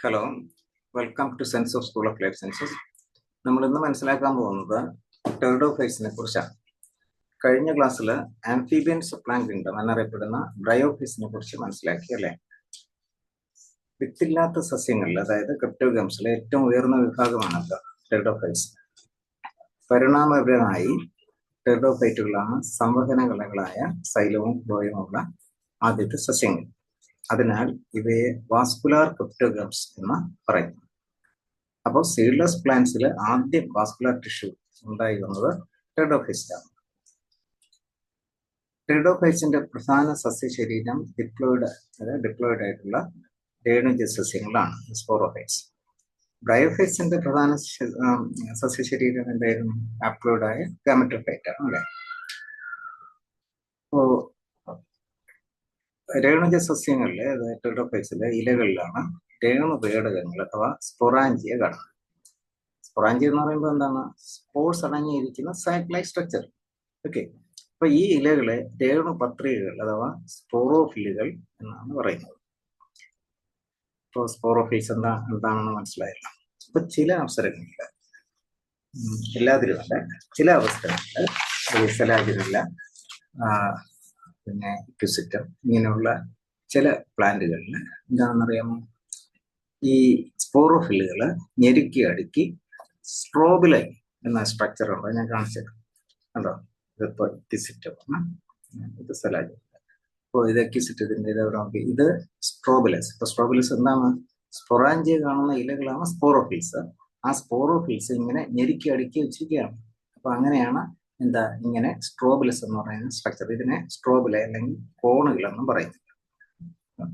Hello, welcome to sense of school of life sciences. നമ്മൾ ഇന്ന് മനസ്സിലാക്കാൻ പോകുന്നത് ടെറിഡോഫൈറ്റ്സിനെ കുറിച്ചാണ്. കഴിഞ്ഞ ക്ലാസ്സിൽ ആംഫീബിയൻ സപ്ലാങ്ക് കിങ്ഡം എന്നറിയപ്പെടുന്ന ബ്രയോഫൈറ്റ്സിനെ കുറിച്ച് മനസ്സിലാക്കി അല്ലേ? വിത്തില്ലാത്ത സസ്യങ്ങളിൽ, അതായത് ക്രിപ്റ്റോഗംസിലെ ഏറ്റവും ഉയർന്ന വിഭാഗമാണല്ലോ ടെറിഡോഫൈറ്റ്സ്. പരിണാമപരമായി ടെറിഡോഫൈറ്റുകളാണ് സംവഹന കളകളായ സൈലവും ഫ്ലോയുമുള്ള ആദ്യത്തെ സസ്യങ്ങൾ. അതിനാൽ ഇവയെ വാസ്കുലാർ ക്രിപ്റ്റോഗംസ് എന്ന് പറയുന്നു. അപ്പോൾ സീഡ്ലെസ് പ്ലാന്റ്സിൽ ആദ്യം വാസ്കുലാർ ടിഷ്യൂ ഉണ്ടായി വന്നത് ടെറിഡോഫൈറ്റ്സിലാണ്. ടെറിഡോഫൈറ്റ്സിന്റെ പ്രധാന സസ്യശരീരം ഡിപ്ലോയിഡ് ആയിട്ടുള്ള രേണുജ സസ്യങ്ങളാണ്, സ്പോറോഫൈറ്റ്സ്. ബ്രയോഫൈറ്റ്സിന്റെ പ്രധാന സസ്യശരീരം എന്തായിരുന്നു? ആപ്ലോയിഡായ ഗാമറ്റോഫൈറ്റ് ആണ് അല്ലെ? അപ്പോ രേണുജ സസ്യങ്ങളിലെ, അതായത് ടെറിഡോഫൈറ്റ്സിലെ ഇലകളിലാണ് രേണുപേടകങ്ങൾ അഥവാ സ്പൊറാഞ്ചിയ കാണുന്നത്. സ്പൊറാഞ്ചിയ എന്ന് പറയുമ്പോൾ എന്താണ്? സ്പോർസ് അടങ്ങിയിരിക്കുന്ന സാറ്റലൈറ്റ് സ്ട്രക്ചർ. ഓക്കെ, അപ്പൊ ഈ ഇലകളെ രേണുപത്രികകൾ അഥവാ സ്പോറോഫില്ലുകൾ എന്നാണ് പറയുന്നത്. ഇപ്പോൾ സ്പോറോഫിൽസ് എന്താണെന്ന് മനസ്സിലായല്ലോ. അപ്പൊ ചില അവസരങ്ങളിൽ, എല്ലാത്തിലുമല്ല, ചില അവസരങ്ങളിൽ സലാജിനല്ല, പിന്നെ ക്യുസിറ്റം ഇങ്ങനെയുള്ള ചില പ്ലാന്റുകളിൽ എന്താണെന്നറിയാമോ, ഈ സ്പോറോഫില്ലുകൾ ഞെരുക്കി അടുക്കി സ്ട്രോബിലൈ എന്ന സ്ട്രക്ചർ ഉണ്ട്. ഞാൻ കാണിച്ചത് കണ്ടോ? ഇതിപ്പോ ക്യുസിറ്റമാണ്, ഇത് സലാജിൻ. അപ്പോൾ ഇത് ക്യുസിറ്റത്തിന്റെ ഇത് സ്ട്രോബിലസ്. ഇപ്പൊ സ്ട്രോബിലസ് എന്താണ്? സ്പൊറാഞ്ചിയ കാണുന്ന ഇലകളാണ് സ്പോറോഫിൽസ്. ആ സ്പോറോഫിൽസ് ഇങ്ങനെ ഞെരുക്കി അടുക്കി വെച്ചിരിക്കുകയാണ്. അപ്പൊ അങ്ങനെയാണ് ഇങ്ങനെ സ്ട്രോബിലസ് എന്ന് പറയുന്ന സ്ട്രക്ചർ. ഇതിനെ സ്ട്രോബില അല്ലെങ്കിൽ കോണുകൾ എന്നും പറയുന്നു.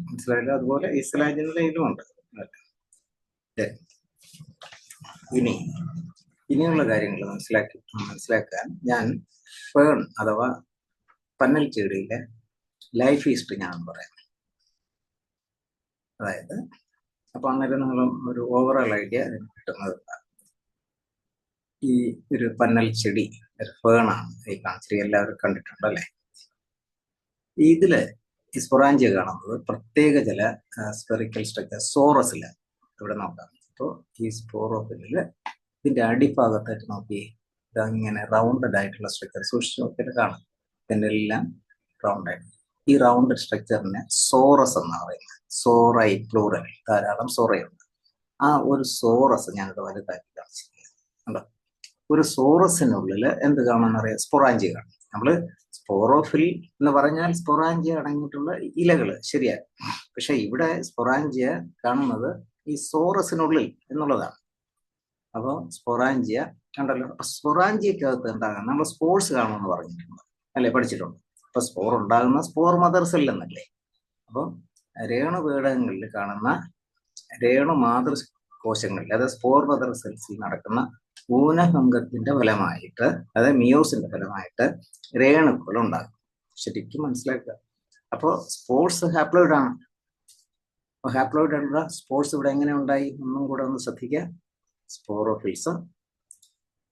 മനസ്സിലായല്ലോ? അതുപോലെ ഈ സലാജിനിലെ ഇതുമുണ്ട്. ഇനിയുള്ള കാര്യങ്ങൾ മനസ്സിലാക്കാൻ ഞാൻ ഫേൺ അഥവാ പന്നൽ ചെടിയിലെ ലൈഫ് ഹിസ്റ്ററി ഞാൻ പറയാം. അതായത് അപ്പൊ അന്നേരം നിങ്ങൾ ഒരു ഓവറോൾ ഐഡിയ കിട്ടുന്നത്. ഈ ഒരു പന്നൽ ചെടി ഒരു ഫേണാണ് ഈ കാണിച്ചിട്ട്, എല്ലാവരും കണ്ടിട്ടുണ്ട് അല്ലെ? ഇതില് ഈ സ്പൊറാഞ്ചിയ കാണുന്നത് പ്രത്യേക ചില സ്പെറിക്കൽ സ്ട്രക്ചർ സോറസില് ഇവിടെ നോക്കാം. അപ്പോൾ ഈ സ്പോറോഫില്ലില് ഇതിന്റെ അടിഭാഗത്തായിട്ട് നോക്കി ഇങ്ങനെ റൗണ്ടഡ് ആയിട്ടുള്ള സ്ട്രക്ചർ സൂക്ഷിച്ച് നോക്കിയിട്ട് കാണാം. ഇതിന്റെ എല്ലാം റൗണ്ട് ആയിട്ട് ഈ റൗണ്ടഡ് സ്ട്രക്ചറിനെ സോറസ് എന്നാണ് പറയുന്നത്. സോറൈ പ്ലൂറൽ, ധാരാളം സോറയുണ്ട്. ആ ഒരു സോറസ് ഞാനിത് വലുതാക്കി കാണിച്ചിട്ടുണ്ട്. ഒരു സോറസിനുള്ളിൽ എന്ത് കാണാമെന്നറിയാം? സ്പൊറാഞ്ചിയ കാണും. നമ്മള് സ്പോറോഫിൽ എന്ന് പറഞ്ഞാൽ സ്പൊറാഞ്ചിയ അടങ്ങിയിട്ടുള്ള ഇലകള്, ശരിയാണ്. പക്ഷെ ഇവിടെ സ്പൊറാഞ്ചിയ കാണുന്നത് ഈ സോറസിനുള്ളിൽ എന്നുള്ളതാണ്. അപ്പോൾ സ്പൊറാഞ്ചിയ കണ്ടല്ലോ. അപ്പൊ സ്പൊറാഞ്ചിയക്കകത്ത് എന്താകാം? നമ്മൾ സ്പോർസ് കാണുമെന്ന് പറഞ്ഞിട്ടുണ്ട് അല്ലെ, പഠിച്ചിട്ടുണ്ട്. അപ്പൊ സ്പോർ ഉണ്ടാകുന്ന സ്പോർ മദർ സെൽ എന്നല്ലേ. അപ്പം രേണുപേടകങ്ങളിൽ കാണുന്ന രേണു മാതൃ കോശങ്ങളിൽ, അതായത് സ്പോർ മദർ സെൽസിൽ നടക്കുന്ന ഊനഭംഗത്തിന്റെ ഫലമായിട്ട്, അതായത് മിയോസിന്റെ ഫലമായിട്ട് രേണുക്കൾ ഉണ്ടാകും. ശരിക്കും മനസ്സിലാക്കുക. അപ്പോൾ സ്പോർട്സ് ഹാപ്ലോയിഡ് ആണ്. അപ്പൊ ഹാപ്ലോയിഡ് ആയിട്ടുള്ള സ്പോർട്സ് ഇവിടെ എങ്ങനെ ഉണ്ടായി? ഒന്നും കൂടെ ഒന്ന് ശ്രദ്ധിക്കുക. സ്പോറോഫിൽസ്,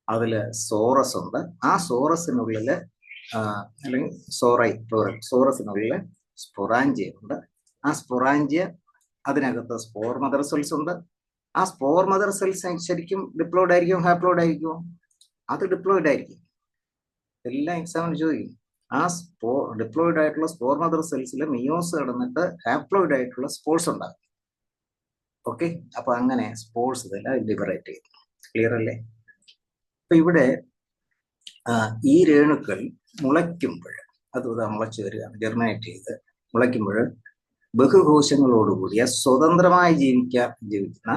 അതില് സോറസ് ഉണ്ട്. ആ സോറസിനുള്ളില് അല്ലെങ്കിൽ സോറൈ പ്ലൂറൽ, സോറസിനുള്ളില് സ്പൊറാഞ്ചിയ ഉണ്ട്. ആ സ്പൊറാഞ്ചിയ അതിനകത്ത് സ്പോർ മദർ സെൽസ് ഉണ്ട്. ആ സ്പോർ മദർ സെൽസ് ശരിക്കും ഡിപ്ലോയിഡ് ആയിരിക്കും, ഹാപ്ലോയിഡ് ആയിരിക്കും? അത് ഡിപ്ലോയിഡ് ആയിരിക്കും. എല്ലാം എക്സാമിന് ചോദിക്കും. ആ ഡിപ്ലോയിഡ് ആയിട്ടുള്ള സ്പോർ മദർ സെൽസിൽ മിയോസ് കടന്നിട്ട് ഹാപ്ലോയിഡ് ആയിട്ടുള്ള സ്പോർട്സ് ഉണ്ടാകും. ഓക്കെ, അപ്പൊ അങ്ങനെ സ്പോർട്സ് ഇതെല്ലാം ലിബറേറ്റ് ചെയ്തു. ക്ലിയർ അല്ലേ? അപ്പൊ ഇവിടെ ഈ രേണുക്കൾ മുളയ്ക്കുമ്പോൾ, അത് മുളച്ചു വരികയാണ്, ജെർമിനേറ്റ് ചെയ്ത് മുളയ്ക്കുമ്പോൾ ബഹുകോശങ്ങളോടുകൂടിയ സ്വതന്ത്രമായി ജീവിക്കുന്ന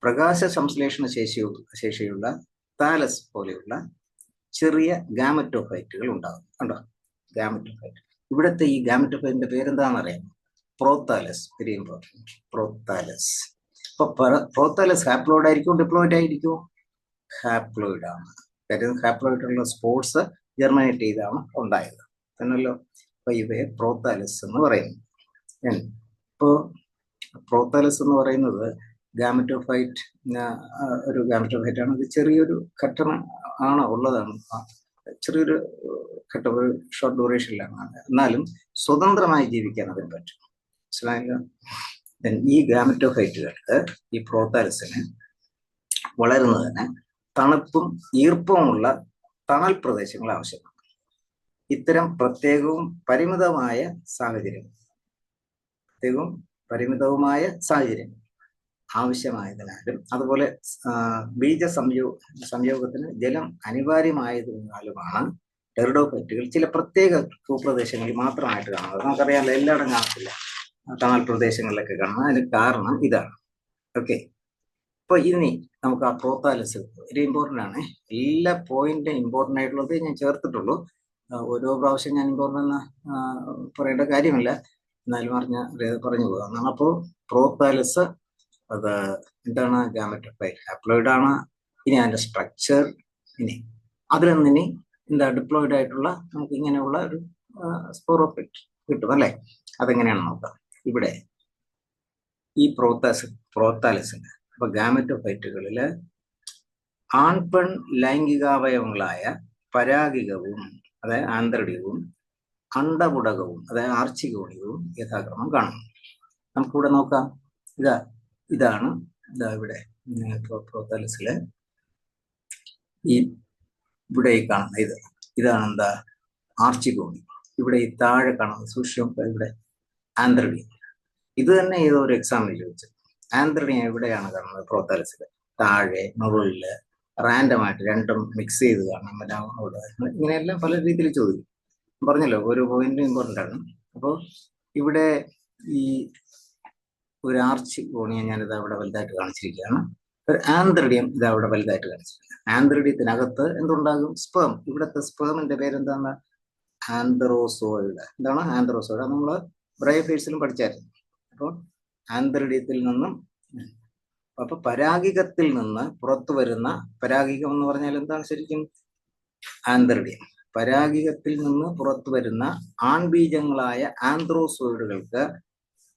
പ്രകാശ സംശ്ലേഷണ ശേഷിയുള്ള താലസ് പോലെയുള്ള ചെറിയ ഗാമറ്റോഫൈറ്റുകൾ ഉണ്ടാകും. കണ്ടോ? ഗാമറ്റോഫൈറ്റ്. ഇവിടുത്തെ ഈ ഗാമറ്റോഫൈറ്റിന്റെ പേരെന്താണെന്നറിയാം? പ്രോത്താലസ്. Very important, prothallus. അപ്പൊ പ്രോത്താലസ് ഹാപ്ലോയിഡ് ആയിരിക്കും, ഡിപ്ലോയിഡ് ആയിരിക്കും? ഹാപ്ലോയിഡ് ആണ്. കാര്യം ഹാപ്ലോയിഡ് ഉള്ള സ്പോർട്സ് ജെർമിനേറ്റ് ചെയ്താണ് ഉണ്ടായത് എന്നല്ലോ. അപ്പൊ ഇവയെ പ്രോത്താലസ് എന്ന് പറയുന്നു. ഇപ്പോ പ്രോത്താലസ് എന്ന് പറയുന്നത് ഗാമറ്റോഫൈറ്റ്, ഒരു ഗാമറ്റോഫൈറ്റ് ആണ്. ഇത് ചെറിയൊരു ഘട്ടന ആണ് ഉള്ളതാണ്, ചെറിയൊരു ഘട്ടം, ഒരു ഷോർട്ട് ഡ്യൂറേഷനിലാണ്. എന്നാലും സ്വതന്ത്രമായി ജീവിക്കാൻ അതിന് പറ്റും. മനസ്സിലായില്ല? ഈ ഗാമറ്റോഫൈറ്റുകൾക്ക്, ഈ പ്രോത്താലസിന് വളരുന്നതിന് തണുപ്പും ഈർപ്പവുമുള്ള തണൽ പ്രദേശങ്ങൾ ആവശ്യമാണ്. ഇത്തരം പ്രത്യേകവും പരിമിതവുമായ സാഹചര്യം ആവശ്യമായതിനാലും അതുപോലെ സംയോഗത്തിന് ജലം അനിവാര്യമായതിനാലുമാണ് ടെറിഡോഫൈറ്റുകൾ ചില പ്രത്യേക ഭൂപ്രദേശങ്ങളിൽ മാത്രമായിട്ട് കാണുന്നത്. നമുക്കറിയാമല്ലോ, എല്ലായിടും കാണത്തില്ല, തണൽ പ്രദേശങ്ങളിലൊക്കെ കാണുന്നത്. അതിന് കാരണം ഇതാണ്. ഓക്കെ, അപ്പൊ ഇനി നമുക്ക് ആ പ്രോത്താലസ് ഒരു ഇമ്പോർട്ടൻ്റ് ആണ്. എല്ലാ പോയിന്റും ഇമ്പോർട്ടൻ്റ് ആയിട്ടുള്ളത് ഞാൻ ചേർത്തിട്ടുള്ളൂ. ഓരോ പ്രാവശ്യം ഞാൻ ഇമ്പോർട്ടൻ്റ് എന്ന് പറയേണ്ട കാര്യമില്ല, എന്നാലും പറഞ്ഞു പോകാം. അപ്പോൾ പ്രോത്താലസ് അത് എന്താണ്? ഗാമറ്റോഫൈറ്റ് ഹാപ്ലോയിഡ് ആണ്. ഇനി അതിന്റെ സ്ട്രക്ചർ, ഇനി അതിൽ നിന്നിനി എന്താ ഡിപ്ലോയിഡ് ആയിട്ടുള്ള നമുക്ക് ഇങ്ങനെയുള്ള ഒരു സ്പോറോഫൈറ്റ് കിട്ടും അല്ലെ? അതെങ്ങനെയാണെന്ന് നോക്കാം. ഇവിടെ ഈ പ്രോത്താലസിന് അപ്പൊ ഗാമറ്റോഫൈറ്റുകളില് ആൺപെൺ ലൈംഗികാവയവങ്ങളായ പരാഗികവും അതായത് ആന്തരികവും അണ്ഡപുടകവും അതായത് ആർച്ചികോണികവും യഥാക്രമം കാണും. നമുക്കിവിടെ നോക്കാം. ഇതാണ് ഇവിടെ പ്രോത്താലസില് ഇവിടെ കാണുന്ന ഇതാണ് എന്താ? ആർച്ചികോണി. ഇവിടെ ഈ താഴെ കാണുന്ന സൂക്ഷ്മം ഇവിടെ ആന്ത്രിഡിയം. ഇത് തന്നെ ഏതോ ഒരു എക്സാമിൽ ചോദിച്ചു. ആന്ത്രിഡിയം എവിടെയാണ് കാണുന്നത്? പ്രോത്താലസില് താഴെ, മുകളില്, റാൻഡമായിട്ട് രണ്ടും മിക്സ് ചെയ്ത് കാണാം. ഇങ്ങനെയെല്ലാം പല രീതിയിൽ ചോദിക്കും. പറഞ്ഞല്ലോ, ഓരോ പോയിന്റും ഇമ്പോർട്ടൻ്റ് ആണ്. അപ്പോൾ ഇവിടെ ഈ ഒരു ആർച്ച് കോണിയെ ഞാനിത് അവിടെ വലുതായിട്ട് കാണിച്ചിരിക്കുകയാണ്. ഒരു ആന്ത്രിഡിയം ഇത് അവിടെ വലുതായിട്ട് കാണിച്ചിരിക്കുകയാണ്. ആന്ത്രിഡിയത്തിനകത്ത് എന്തുണ്ടാകും? സ്പേം. ഇവിടുത്തെ സ്പേമിന്റെ പേരെന്താണ്? ആന്ത്രോസോയിഡ്. എന്താണ് ആന്ത്രോസോയിഡ്? നമ്മൾ ബ്രയോഫൈറ്റ്സിലും പഠിച്ചായിരുന്നു. അപ്പോൾ ആന്ത്രിഡിയത്തിൽ നിന്നും അപ്പൊ പരാഗികത്തിൽ നിന്ന് പുറത്തു വരുന്ന, പരാഗികം എന്ന് പറഞ്ഞാൽ എന്താണ് ശരിക്കും? ആന്ത്രിഡിയം. പരാഗികത്തിൽ നിന്ന് പുറത്തു വരുന്ന ആൺബീജങ്ങളായ ആന്ത്രോസോയിഡുകൾക്ക്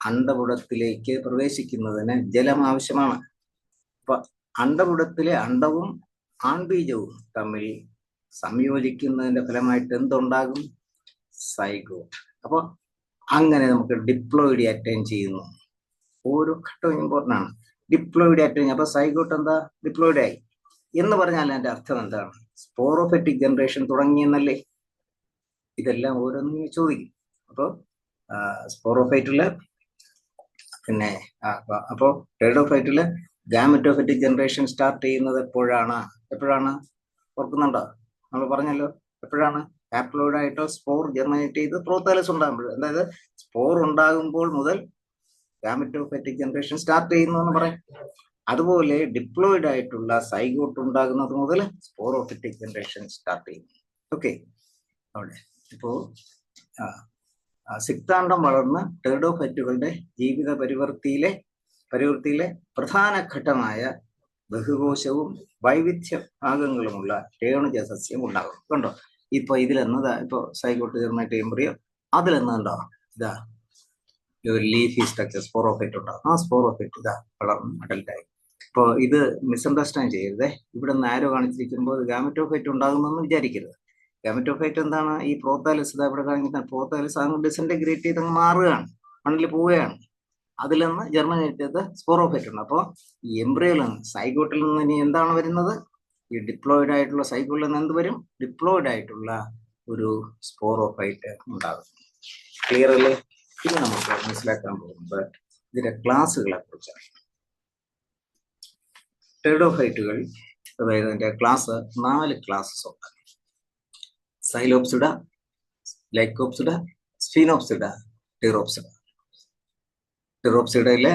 അണ്ഡപുടത്തിലേക്ക് പ്രവേശിക്കുന്നതിന് ജലം ആവശ്യമാണ്. അപ്പൊ അണ്ഡപുടത്തിലെ അണ്ഡവും ആൺബീജവും തമ്മിൽ സംയോജിക്കുന്നതിന്റെ ഫലമായിട്ട് എന്തുണ്ടാകും? സൈഗോട്ട്. അപ്പൊ അങ്ങനെ നമുക്ക് ഡിപ്ലോയിഡ് അറ്റൈൻ ചെയ്യുന്നു. ഓരോ ഘട്ടവും ഇമ്പോർട്ടൻ്റ് ആണ്. ഡിപ്ലോയിഡ് അറ്റൈൻ, അപ്പൊ സൈഗോട്ട് എന്താ? ഡിപ്ലോയിഡ് ആയി എന്ന് പറഞ്ഞാൽ അതിന്റെ അർത്ഥം എന്താണ്? സ്പോറോഫൈറ്റിക് ജനറേഷൻ തുടങ്ങിയെന്നല്ലേ? ഇതെല്ലാം ഓരോന്നും ചോദിക്കും. അപ്പോൾ സ്പോറോഫൈറ്റില് പിന്നെ അപ്പോ ടെറിഡോഫൈറ്റില് ഗാമറ്റോഫൈറ്റിക് ജനറേഷൻ സ്റ്റാർട്ട് ചെയ്യുന്നത് എപ്പോഴാണ്? ഓർക്കുന്നുണ്ടോ? നമ്മൾ പറഞ്ഞല്ലോ, എപ്പോഴാണ്? ഹാപ്ലോയിഡ് ആയിട്ട് സ്പോർ ജെർമിനേറ്റ് ചെയ്ത് പ്രോത്താലസ് ഉണ്ടാകുമ്പോൾ, അതായത് സ്പോർ ഉണ്ടാകുമ്പോൾ മുതൽ ഗാമറ്റോഫൈറ്റിക് ജനറേഷൻ സ്റ്റാർട്ട് ചെയ്യുന്നു എന്ന് പറയാം. അതുപോലെ ഡിപ്ലോയിഡ് ആയിട്ടുള്ള സൈഗോട്ട് ഉണ്ടാകുന്നത് മുതൽ സ്പോറോഫൈറ്റിക് ജനറേഷൻ സ്റ്റാർട്ട് ചെയ്യുന്നു. ഓക്കെ, അവിടെ ഇപ്പോ സിക്താണ്ഡം വളർന്ന് ടെറിഡോഫൈറ്റുകളുടെ ജീവിത പരിവൃത്തിയിലെ പ്രധാന ഘട്ടമായ ബഹുകോശവും വൈവിധ്യ ഭാഗങ്ങളുമുള്ള രേണുജ സസ്യം ഉണ്ടാകും. കണ്ടോ? ഇപ്പൊ ഇതിലെന്നതാ? ഇപ്പൊ സൈഗോട്ട് ജെർമിനേറ്റ് എംബ്രിയോ, അതിലെന്നുണ്ടോ? ഇതാ ഒരു ലീഫി സ്ട്രക്ചർ സ്പോറോഫൈറ്റ് ഉണ്ടാകും. ആ സ്പോറോഫൈറ്റ് ഇതാ വളർന്ന് അഡൽട്ടായി. ഇപ്പൊ ഇത് മിസ്അണ്ടർസ്റ്റാൻഡ് ചെയ്യരുതേ. ഇവിടെ നിന്ന് ആരോ കാണിച്ചിരിക്കുമ്പോൾ ഗാമറ്റോഫൈറ്റ് ഉണ്ടാകുമെന്ന് വിചാരിക്കരുത്. ഗാമറ്റോഫൈറ്റ് എന്താണ്? ഈ പ്രോത്താലസ് ഇവിടെ കാണിക്കുന്ന പ്രോത്താലസ് അങ്ങ് ഡിസൻറ്റഗ്രേറ്റ് ചെയ്ത് അങ്ങ് മാറുകയാണ്, മണ്ണിൽ പോവുകയാണ്. അതിൽ നിന്ന് ജെർമിനേറ്റ് ചെയ്ത് സ്പോറോഫൈറ്റ് ഉണ്ട്. അപ്പോൾ ഈ എംബ്രിയോയിൽ നിന്ന്, സൈഗോട്ടിൽ നിന്ന് ഇനി എന്താണ് വരുന്നത്? ഈ ഡിപ്ലോയിഡ് ആയിട്ടുള്ള സൈഗോട്ടിൽ നിന്ന് എന്ത് വരും? ഡിപ്ലോയിഡ് ആയിട്ടുള്ള ഒരു സ്പോറോഫൈറ്റ് ഉണ്ടാകും. ക്ലിയർ അല്ലേ? ഇനി നമുക്ക് മനസ്സിലാക്കാൻ പോകുന്നത് ഇതിന്റെ ക്ലാസ്സുകളെ കുറിച്ചാണ്. ടെറിഡോഫൈറ്റുകൾ, അതായത് അതിന്റെ ക്ലാസ് 4 ക്ലാസ്സസ് ഉണ്ട്. സൈലോപ്സിഡ, ലൈക്കോപ്സിഡ, സ്ഫീനോപ്സിഡ, ടിറോപ്സിഡ. ടിറോപ്സിഡയിലെ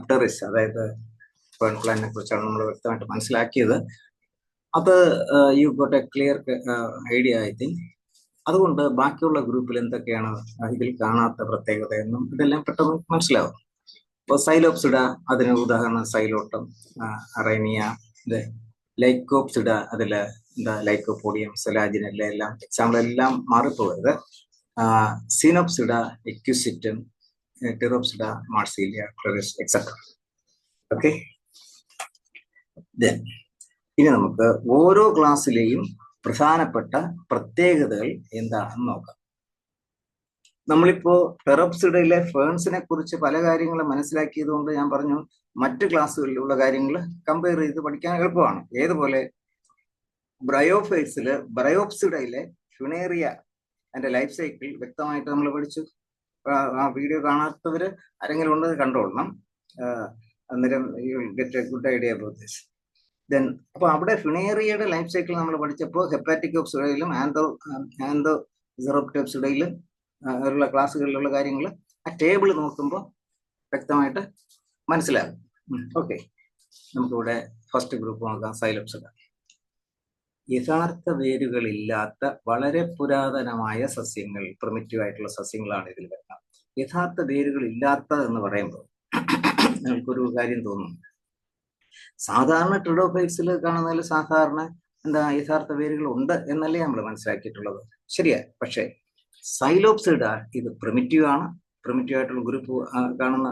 പ്ടെറിസ്, അതായത് പ്ലാന്റിനെ കുറിച്ചാണ് നമ്മൾ വ്യക്തമായിട്ട് മനസ്സിലാക്കിയത്. അത് you got A clear idea I think. അതുകൊണ്ട് ബാക്കിയുള്ള ഗ്രൂപ്പിൽ എന്തൊക്കെയാണ് ഇതിൽ കാണാത്ത പ്രത്യേകത എന്നും ഇതെല്ലാം പെട്ടെന്ന് മനസ്സിലാവും. ഇപ്പോൾ സൈലോപ്സിഡ, അതിന് ഉദാഹരണം സൈലോട്ടം, അറേനിയ. ലൈക്കോപ്സിഡ, അതില് എന്താ ലൈക്കോപോഡിയം, സെലാജിനല്ല, എല്ലാം എക്സാമ്പിൾ എല്ലാം മാറിപ്പോയത്. സീനോപ്സിഡ, എക്യുസിറ്റം, ടിറോപ്സിഡ, മാർസീലിയ, ക്ലറിസ് എക്സെട്ര. ഓക്കെ, ഇനി നമുക്ക് ഓരോ ക്ലാസ്സിലെയും പ്രധാനപ്പെട്ട പ്രത്യേകതകൾ എന്താണെന്ന് നോക്കാം. നമ്മളിപ്പോ പെറോപ്സിഡയിലെ ഫേൺസിനെ കുറിച്ച് പല കാര്യങ്ങളും മനസ്സിലാക്കിയത് കൊണ്ട് ഞാൻ പറഞ്ഞു മറ്റ് ക്ലാസ്സുകളിലുള്ള കാര്യങ്ങൾ കമ്പയർ ചെയ്ത് പഠിക്കാൻ എളുപ്പമാണ്. ഏതുപോലെ ബ്രയോപ്സിഡയിലെ ഫിനേറിയ അതിന്റെ ലൈഫ് സൈക്കിൾ വ്യക്തമായിട്ട് നമ്മൾ പഠിച്ചു. ആ വീഡിയോ കാണാത്തവര് ആരെങ്കിലും ഉണ്ടെന്ന് കണ്ടോളണം. അന്നേരം you get A good idea about this. Then അപ്പൊ അവിടെ ഫിനേറിയയുടെ ലൈഫ് സൈക്കിൾ നമ്മൾ പഠിച്ചപ്പോൾ ഹെപ്പാറ്റിക്കോപ്സിഡയിലും ആന്തോസിറോപ്റ്റോപ്സിഡയിലും ഉള്ള ക്ലാസ്സുകളിലുള്ള കാര്യങ്ങൾ ആ ടേബിൾ നോക്കുമ്പോൾ വ്യക്തമായിട്ട് മനസ്സിലാകും. ഓക്കെ, നമുക്കിവിടെ ഫസ്റ്റ് ഗ്രൂപ്പ് നോക്കാം, സൈലോപ്സിഡ. യഥാർത്ഥ വേരുകളില്ലാത്ത വളരെ പുരാതനമായ സസ്യങ്ങൾ, പ്രിമിറ്റീവ് ആയിട്ടുള്ള സസ്യങ്ങളാണ് ഇതിൽ വരുന്നത്. യഥാർത്ഥ വേരുകൾ ഇല്ലാത്ത എന്ന് പറയുമ്പോൾ നിങ്ങൾക്കൊരു കാര്യം തോന്നും, സാധാരണ ട്രിഡോഫൈറ്റ്സിൽ കാണുന്നതിൽ സാധാരണ എന്താ യഥാർത്ഥ വേരുകൾ ഉണ്ട് എന്നല്ലേ നമ്മൾ മനസ്സിലാക്കിയിട്ടുള്ളത്. ശരിയാ, പക്ഷേ സൈലോപ്സിഡ ഇത് പ്രിമിറ്റീവ് ആണ്. പ്രിമിറ്റീവ് ആയിട്ടുള്ള ഗ്രൂപ്പ് കാണുന്ന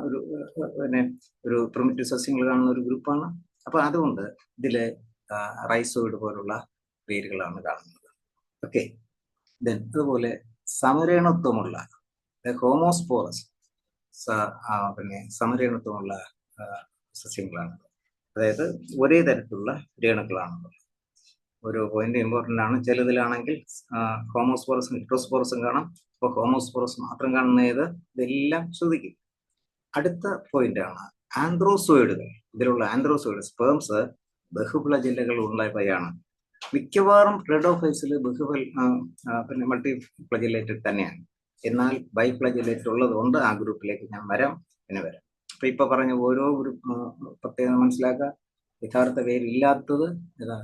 ഒരു പ്രിമിറ്റീവ് സസ്യങ്ങൾ കാണുന്ന ഒരു ഗ്രൂപ്പാണ്. അപ്പൊ അതുകൊണ്ട് ഇതില് റൈസോയിഡ് പോലുള്ള വേരുകളാണ് കാണുന്നത്. ഓക്കെ, ദെൻ അതുപോലെ സമരേണത്വമുള്ള ഹോമോസ്പോറസ് സമരേണത്വമുള്ള സസ്യങ്ങളാണ്. അതായത് ഒരേ തരത്തിലുള്ള രേണുക്കളാണുള്ളത്. ഒരു പോയിന്റ് ഇമ്പോർട്ടൻ്റ് ആണ്. ചിലതിലാണെങ്കിൽ ഹോമോസ്പോറസും ഹെറ്ററോസ്പോറസും കാണാം. അപ്പോൾ ഹോമോസ്പോറസ് മാത്രം കാണുന്നത് ഇതെല്ലാം ശ്രദ്ധിക്കും. അടുത്ത പോയിന്റ് ആണ് ആന്ത്രോസോയിഡുകൾ. ഇതിലുള്ള ആന്ത്രോസോയിഡ് സ്പേംസ് ബഹുപ്ലജില്ലകൾ ഉള്ളവയാണ്. മിക്കവാറും ട്രിഡോഫൈറ്റ്സിൽ മൾട്ടിപ്ലജിലേറ്റഡ് തന്നെയാണ്. എന്നാൽ ബൈപ്ലജിലേറ്റഡ് ഉള്ളതുകൊണ്ട് ആ ഗ്രൂപ്പിലേക്ക് ഞാൻ വരാം. അപ്പൊ ഇപ്പൊ പറഞ്ഞ ഓരോ ഗ്രൂപ്പ് പ്രത്യേകം മനസ്സിലാക്കുക. യഥാർത്ഥ വേരില്ലാത്തത്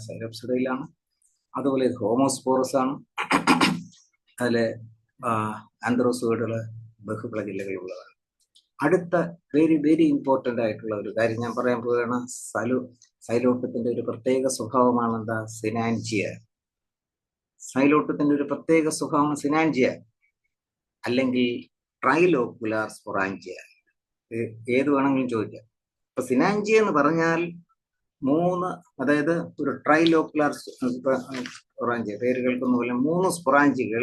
സൈലോപ്സിഡയിലാണ്. അതുപോലെ ഇത് ഹോമോസ്പോറസ് ആണ്. അതില് ആന്ത്രോസോയിഡുകള് ബഹുപ്ലജില്ലകളുള്ളതാണ്. അടുത്ത വെരി വെരി ഇമ്പോർട്ടൻ്റ് ആയിട്ടുള്ള ഒരു കാര്യം ഞാൻ പറയാൻ പോവുകയാണ്. സൈലോട്ടത്തിന്റെ ഒരു പ്രത്യേക സ്വഭാവമാണ് എന്താ? സിനാൻജിയ. സൈലോട്ടത്തിന്റെ ഒരു പ്രത്യേക സ്വഭാവമാണ് സിനാൻജിയ, അല്ലെങ്കിൽ ട്രൈലോക്കുലാർ സ്പൊറാഞ്ചിയ. ഏത് വേണമെങ്കിലും ചോദിക്കാം. അപ്പൊ സിനാൻജിയ എന്ന് പറഞ്ഞാൽ അതായത് ഒരു ട്രൈലോക്കുലാർ സ്പൊറാഞ്ചിയ, പേര് കേൾക്കുന്ന പോലെ 3 സ്പൊറാഞ്ചികൾ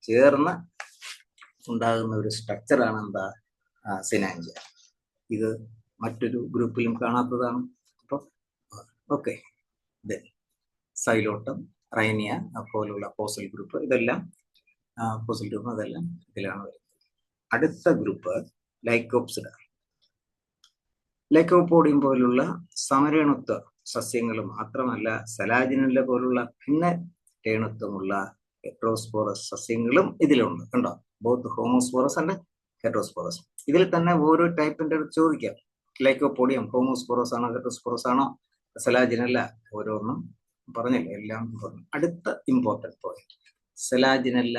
ചേർന്ന് ഉണ്ടാകുന്ന ഒരു സ്ട്രക്ചറാണ് എന്താ? സിനാൻജിയ. ഇത് മറ്റൊരു ഗ്രൂപ്പിലും കാണാത്തതാണ്. അപ്പൊ ഓക്കെ, സൈലോട്ടം, റൈനിയ പോലുള്ള ഫോസിൽ ഗ്രൂപ്പ്, ഇതെല്ലാം ഫോസിൽ ഗ്രൂപ്പ് അതെല്ലാം ഇതിലാണ് വരുന്നത്. അടുത്ത ഗ്രൂപ്പ് ലൈക്കോപ്സിഡ. ലൈക്കോപോഡിയം പോലുള്ള സമരേണുത്വ സസ്യങ്ങൾ മാത്രമല്ല, സലാജിനല്ല പോലുള്ള ഭിന്ന രേണുത്വമുള്ള ഹെറ്ററോസ്പോറസ് സസ്യങ്ങളും ഇതിലുണ്ട്. കണ്ടോ? Both homosporous and heterosporous. ഇതിൽ തന്നെ ഓരോ ടൈപ്പിന്റെ ചോദിക്കാം. ലൈക്കോപോഡിയം ഹോമോസ്പോറസ് ആണോ ഹെറ്ററോസ്പോറസ് ആണോ സലാജിനല്ല, ഓരോന്നും പറഞ്ഞില്ല, എല്ലാം പറഞ്ഞു. അടുത്ത ഇമ്പോർട്ടൻറ്റ് പോയിന്റ് സലാജിനല്ല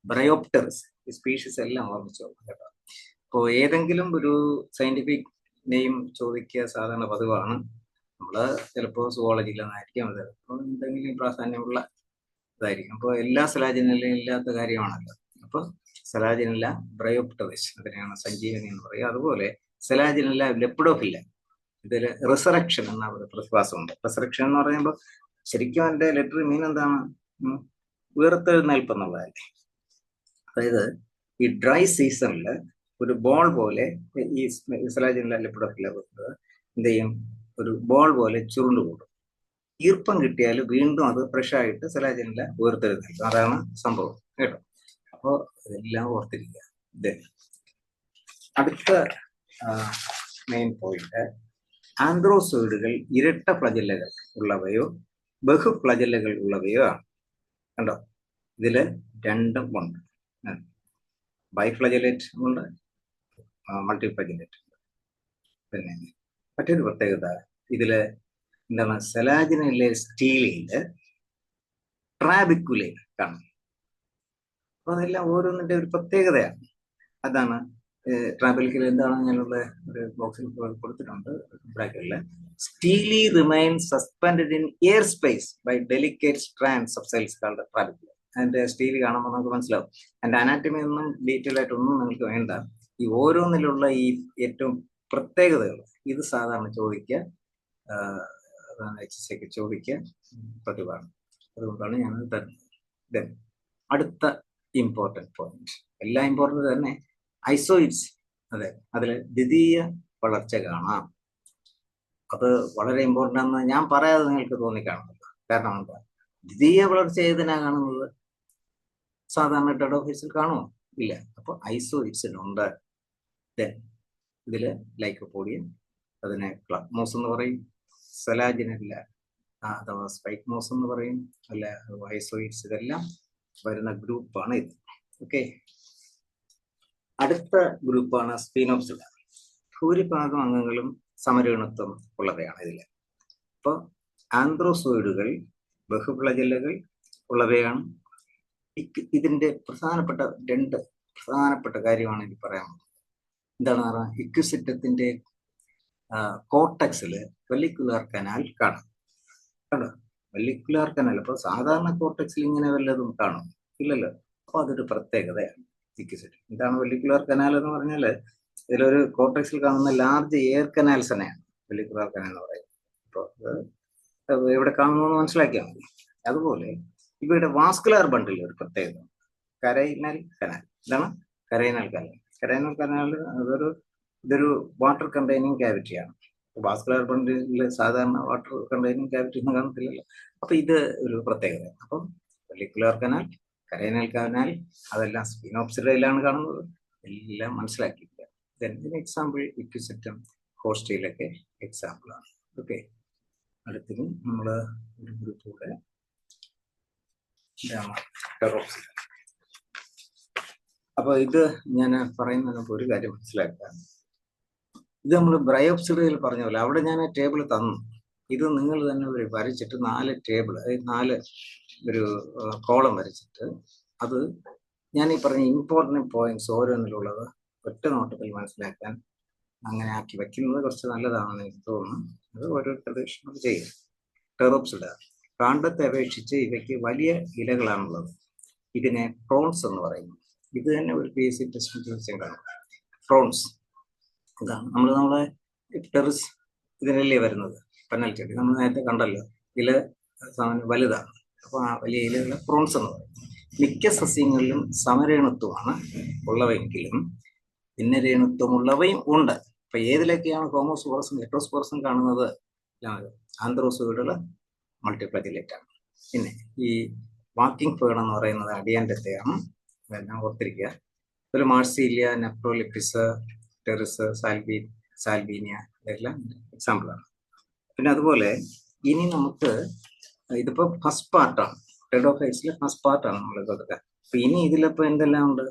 ബ്രയോപ്റ്ററിസ്. ഈ സ്പീഷീസ് എല്ലാം ഓർമ്മിച്ചു കേട്ടോ. അപ്പോൾ ഏതെങ്കിലും ഒരു സയന്റിഫിക് നെയിം ചോദിക്കുക സാധാരണ പതിവാണ്. നമ്മള് ചിലപ്പോൾ സുവോളജിയിലൊന്നായിരിക്കും, അത് ചിലപ്പോൾ എന്തെങ്കിലും പ്രാധാന്യമുള്ള ഇതായിരിക്കും. അപ്പോൾ എല്ലാ സലാജിനലും ഇല്ലാത്ത കാര്യമാണല്ലോ. അപ്പോൾ സലാജിനല്ല ബ്രയോപ്റ്ററിസ്, അതിനെയാണ് സഞ്ജീവനി എന്ന് പറയുക. അതുപോലെ സലാജിനല്ല ലെപ്പിഡോഫില്ല. ഇതിൽ റിസറക്ഷൻ എന്ന ഒരു പ്രതിഭാസമുണ്ട്. റിസറക്ഷൻ എന്ന് പറയുമ്പോൾ ശരിക്കും അതിന്റെ ലിറ്റററി മീൻ എന്താണ്? ഉയർത്തെഴുന്നേൽപ്പ് എന്നുള്ളതല്ലേ. അതായത് ഈ ഡ്രൈ സീസണിൽ ഒരു ബോൾ പോലെ ഈ സലാജിനല്ല ലെപ്പിഡോഫില്ല എന്ത് ചെയ്യും? ഒരു ബോൾ പോലെ ചുരുണ്ടുകൂടും. ഈർപ്പം കിട്ടിയാൽ വീണ്ടും അത് ഫ്രഷ് ആയിട്ട് സലാജിനല്ല ഉയർത്തെഴുന്നേൽക്കും. അതാണ് സംഭവം കേട്ടോ. അപ്പോൾ ഇതെല്ലാം ഓർത്തിരിക്കുക. അടുത്ത മെയിൻ പോയിന്റ്, ആന്ത്രോസോയിഡുകൾ ഇരട്ട ഫ്ലജല്ലകൾ ഉള്ളവയോ ബഹുഫ്ലജല്ലകൾ ഉള്ളവയോ ആണ്. കണ്ടോ? ഇതില് രണ്ടും ഉണ്ട്. ബൈഫ്ലജലേറ്റ് ഉണ്ട്, മൾട്ടിഫ്ലജലേറ്റ് ഉണ്ട്. പിന്നെ മറ്റൊരു പ്രത്യേകത, ഇതില് എന്താണ്? സലാജിനിലെ സ്റ്റീലില് ട്രാബിക്കുലേ കാണും. അപ്പൊ അതെല്ലാം ഓരോന്നിന്റെ ഒരു പ്രത്യേകതയാണ്. അതാണ് ട്രാബിക്കുല എന്താണ് ഞാനുള്ള ഒരു ബോക്സിൽ കൊടുത്തിട്ടുണ്ട് ബ്രാക്കറ്റില്. Stele remains suspended in air space by delicate strands of cells called trabecula. അതിന്റെ സ്റ്റീൽ കാണുമ്പോൾ നമുക്ക് മനസ്സിലാവും. അതിന്റെ അനാറ്റമി ഒന്നും ഡീറ്റെയിൽ ആയിട്ടൊന്നും നിങ്ങൾക്ക് വേണ്ട. ഈ ഓരോന്നിലുള്ള ഈ ഏറ്റവും പ്രത്യേകതകൾ ഇത് സാധാരണ ചോദിക്കുക, HSC ചോദിക്കുക പതിവാണ്. അതുകൊണ്ടാണ് ഞാൻ തരുന്നത്. അടുത്ത ഇമ്പോർട്ടൻറ്റ് പോയിന്റ്. എല്ലാം ഇമ്പോർട്ടൻ്റ് തന്നെ. ഐസോയിഡ്സ്, അതെ, അതിൽ ദ്വിതീയ വളർച്ച കാണാം. അത് വളരെ ഇമ്പോർട്ടൻ്റ് ആണെന്ന് ഞാൻ പറയാതെ നിങ്ങൾക്ക് തോന്നിക്കാണുന്നത്. കാരണം എന്താ? ദ്വിതീയ വളർച്ച ഏതിനാ കാണുന്നത്? സാധാരണ ടെഡോഫൈസിൽ കാണുമോ? ഇല്ല. അപ്പോൾ ഐസോയിഡ്സിലുണ്ട്. ഇതില് ലൈക്കോപോഡിയം, അതിനെ ക്ലബ്മോസ് എന്ന് പറയും, സെലാജിനില്ല അഥവാ സ്പൈക്മോസ് എന്ന് പറയും, അല്ല ഐസോയിഡ്സ്, ഇതെല്ലാം വരുന്ന ഗ്രൂപ്പാണ് ഇത്. ഓക്കെ, അടുത്ത ഗ്രൂപ്പാണ് സ്പിനോപ്സിഡ. ഭൂരിഭാഗം അംഗങ്ങളും സമരൂണത്വം ഉള്ളവയാണ് ഇതിൽ. അപ്പോൾ ആന്ത്രോസോയിഡുകൾ, ബഹുപ്ലജലുകൾ ഉള്ളവയാണ്. ഇതിന്റെ രണ്ട് പ്രധാനപ്പെട്ട കാര്യമാണ് എനിക്ക് പറയാനുള്ളത്. എന്താണ് പറഞ്ഞാൽ, ഇക്വിസിറ്റത്തിന്റെ കോർട്ടക്സില് വെല്ലിക്കുലാർ കനാൽ കാണും. കണ്ടോ, വെല്ലിക്കുലാർ കനാൽ. അപ്പോൾ സാധാരണ കോർട്ടക്സിൽ ഇങ്ങനെ വല്ലതും കാണും? ഇല്ലല്ലോ. അപ്പോൾ അതൊരു പ്രത്യേകതയാണ് ഇക്വിസിറ്റം. ഇതാണ് വെല്ലിക്കുലാർ കനാൽ എന്ന് പറഞ്ഞാൽ, ഇതിലൊരു കോർട്ടക്സിൽ കാണുന്ന ലാർജ് എയർ കനാൽസ് തന്നെയാണ് വെല്ലിക്കുലാർ കനാൽ എന്ന് പറയുന്നത്. അപ്പോൾ ഇവിടെ കാണുന്നത് മനസ്സിലാക്കിയാൽ മതി. അതുപോലെ ഇവയുടെ വാസ്കുലാർ ബണ്ടിൽ ഒരു പ്രത്യേകത, കരൈനൽ കനാൽ. ഇതാണ് കരൈനൽ കനാൽ. കരൈനൽ കനാൽ ഇതൊരു വാട്ടർ കണ്ടെയ്നിങ് ക്യാവിറ്റിയാണ്. വാസ്കുലാർ ബണ്ടിൽ സാധാരണ വാട്ടർ കണ്ടെയ്നിങ് ക്യാവിറ്റി ഒന്നും കാണത്തില്ലല്ലോ. അപ്പൊ ഇത് ഒരു പ്രത്യേകത. അപ്പം വെല്ലിക്കുലാർ കനാൽ, കരൈനൽ കനാൽ, അതെല്ലാം സ്പിനോപ്സിഡയിലാണ് കാണുന്നത്. എല്ലാം മനസ്സിലാക്കിയില്ല. എക്സാമ്പിൾ ഇക്വിസിറ്റം, ഹോസ്റ്റയിലൊക്കെ എക്സാമ്പിളാണ്. ഓക്കെ, അടുത്തത് നമ്മൾ ഒരു ഗ്രൂപ്പ് കൂടെ, ടെറോപ്സിഡ. അപ്പൊ ഇത് ഞാൻ പറയുന്നതിനൊക്കെ ഒരു കാര്യം മനസ്സിലാക്കുക. ഇത് നമ്മൾ ബ്രയോപ്സിഡയിൽ പറഞ്ഞ പോലെ അവിടെ ഞാൻ ടേബിൾ തന്നു. ഇത് നിങ്ങൾ തന്നെ ഒരു വരച്ചിട്ട് 4 ടേബിൾ, 4 ഒരു കോളം വരച്ചിട്ട് അത് ഞാൻ ഈ പറഞ്ഞ ഇമ്പോർട്ടൻറ്റ് പോയിന്റ്സ് ഓരോന്നിലുള്ളത് ഒറ്റ നോട്ടത്തിൽ മനസ്സിലാക്കാൻ അങ്ങനെ ആക്കി വയ്ക്കുന്നത് കുറച്ച് നല്ലതാണെന്ന് എനിക്ക് തോന്നുന്നു. അത് ഓരോരുത്തരുടെ ഇഷ്ടം ചെയ്യും. ടെറോപ്സിഡ കാണ്ഡത്തെ അപേക്ഷിച്ച് ഇവയ്ക്ക് വലിയ ഇലകളാണുള്ളത്. ഇതിനെ ഫ്രോൺസ് എന്ന് പറയുന്നു. ഇത് തന്നെ ഒരു PSC ടെസ്റ്റ് ചോദിച്ചാണ്. ഫ്രോൺസ് ഇതാണ് നമ്മളെ ടെറസ് ഇതിനല്ലേ വരുന്നത്, പന്നൽ ചെടി. നമ്മൾ നേരത്തെ കണ്ടല്ലോ, ഇല വലുതാണ്. അപ്പോൾ ആ വലിയ ഇലകളെ ഫ്രോൺസ് എന്ന് പറയും. മിക്ക സസ്യങ്ങളിലും സമരേണുത്വമാണ് ഉള്ളവെങ്കിലും ഭിന്നരേണുത്വമുള്ളവയും ഉണ്ട്. അപ്പൊ ഏതിലൊക്കെയാണ് ഹോമോസ്പോറസും ഹെറ്ററോസ്പോറസും കാണുന്നത്? ആന്ത്രോസോയിഡുകൾ മൾട്ടിപ്ലജിലേറ്റ് ആണ്. പിന്നെ ഈ വാക്കിംഗ് ഫേൺ എന്ന് പറയുന്നത് അടിയാൻ്റെയാണ്. അതെല്ലാം ഓർത്തിരിക്കുക. ഒരു മാർസീലിയ, നെപ്രോലിപ്പിസ്, ടെറിസ്, സാൽബീനിയ, ഇതെല്ലാം എക്സാമ്പിളാണ്. പിന്നെ അതുപോലെ ഇനി നമുക്ക് ഇതിപ്പോ ഫസ്റ്റ് പാർട്ടാണ്, ടെഡോഫൈസിലെ ഫസ്റ്റ് പാർട്ടാണ് നമ്മൾ കൊടുക്കുക. അപ്പൊ ഇനി ഇതിലിപ്പോ എന്തെല്ലാം ഉണ്ട്?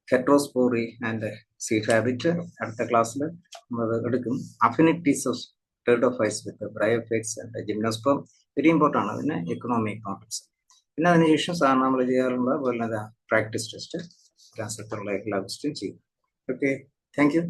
ഹെറ്ററോസ്പോറി ആൻഡ് സീഡ് ഹാബിറ്റ് അടുത്ത ക്ലാസ്സിൽ നമ്മൾ എടുക്കും. അഫിനിറ്റീസ് ഓഫ് ടെഡോഫൈസ് with bryophytes and gymnosperm very important ആണ്. പിന്നെ എക്കണോമിക് കോൺടെക്സ്റ്റ്. പിന്നെ അതിനുശേഷം സാറിന് നമ്മൾ ചെയ്യാറുള്ള പോലെ പ്രാക്ടീസ് ടെസ്റ്റ്, ക്ലാസ്സിലുള്ള എല്ലാ ക്വസ്റ്റ്യൻ ചെയ്യും. Okay, thank you.